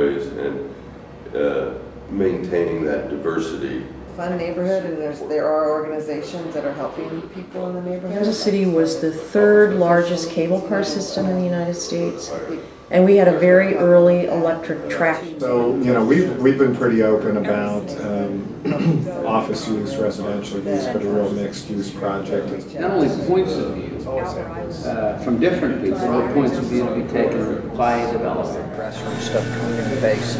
ways and maintaining that diversity. Fun neighborhood, and there are organizations that are helping people in the neighborhood. Kansas City was the third largest cable car system in the United States, and we had a very early electric track. So, you know, we've been pretty open about office use, residential use, but a real mixed use project. Not only points of view from different people, but points of view to be taken by a developer. Grassroots stuff community based.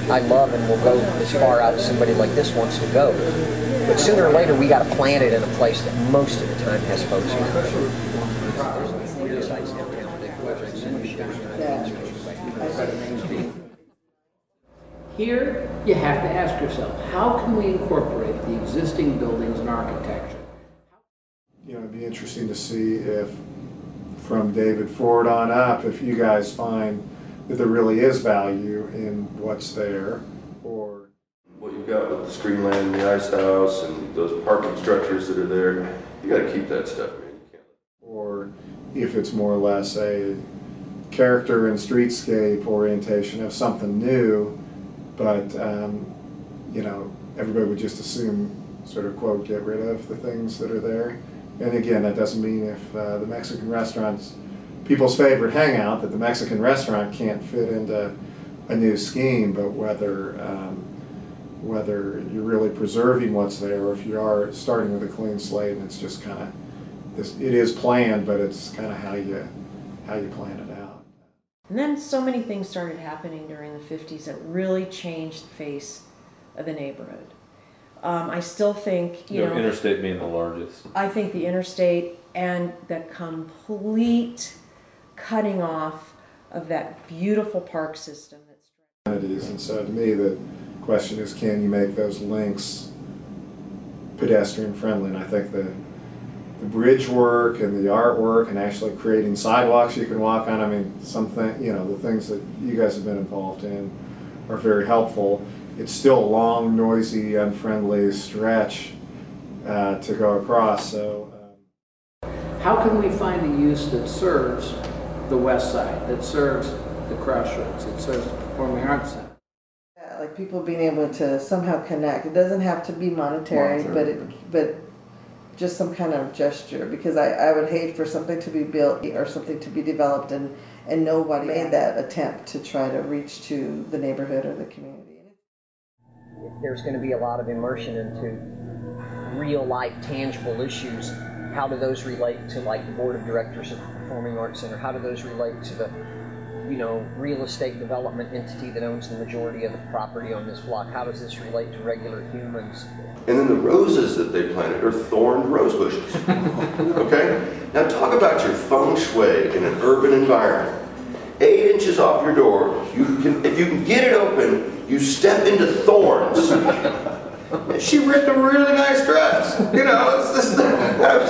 I love and will go as far out as somebody like this wants to go. But sooner or later we got to plant it in a place that most of the time has folks who Here, you have to ask yourself, how can we incorporate the existing buildings and architecture? You know, it'd be interesting to see if, from David Ford on up, if you guys find that there really is value in what's there, or What you've got with the screen land and the ice house and those parking structures that are there, you got to keep that stuff, man. You can't. or if it's more or less a character and streetscape orientation of something new, but you know, everybody would just assume, sort of quote, get rid of the things that are there. And again, that doesn't mean if the Mexican restaurant's people's favorite hangout, that the Mexican restaurant can't fit into a new scheme, but whether you're really preserving what's there, or if you are starting with a clean slate and it's just kind of this, it is planned, but it's kind of how you plan it out. And then so many things started happening during the 50s that really changed the face of the neighborhood. I still think, you know, interstate being the largest. I think the interstate and the complete cutting off of that beautiful park system. And so to me, the question is, can you make those links pedestrian friendly? And I think the bridge work and the artwork and actually creating sidewalks you can walk on, I mean, something, you know, the things that you guys have been involved in are very helpful. It's still a long, noisy, unfriendly stretch to go across. So, How can we find a use that serves the west side, that serves the crossroads, that serves the Performing Arts Center? Yeah, like people being able to somehow connect. It doesn't have to be monetary. but just some kind of gesture, because I would hate for something to be built or something to be developed and nobody made that attempt to try to reach to the neighborhood or the community. there's going to be a lot of immersion into real life tangible issues. How do those relate to like the board of directors of the Performing Arts Center? How do those relate to the real estate development entity that owns the majority of the property on this block? How does this relate to regular humans? And then the roses that they planted are thorned rose bushes. Okay? Now talk about your feng shui in an urban environment. 8 inches off your door, if you can get it open, you step into thorns. She ripped a really nice dress. I was just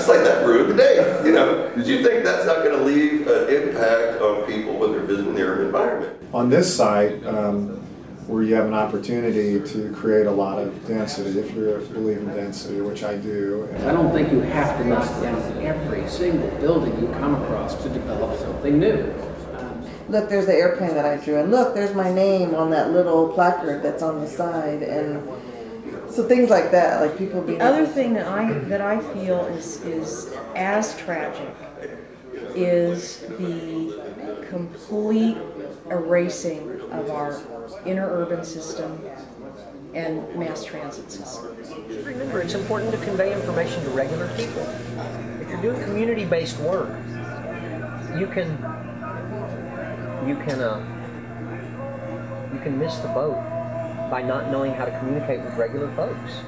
like, that ruined the day. Did you think that's not going to leave an impact on people when they're visiting the urban environment? On this site, where you have an opportunity to create a lot of density, if you believe in density, which I do. I don't think you have to knock down every single building you come across to develop something new. Look, there's the airplane that I drew, and look, there's my name on that little placard that's on the side, and so things like that, like people being. The other thing that I feel is as tragic is the complete erasing of our interurban system and mass transit system. Remember, it's important to convey information to regular people. If you're doing community-based work, you can miss the boat by not knowing how to communicate with regular folks.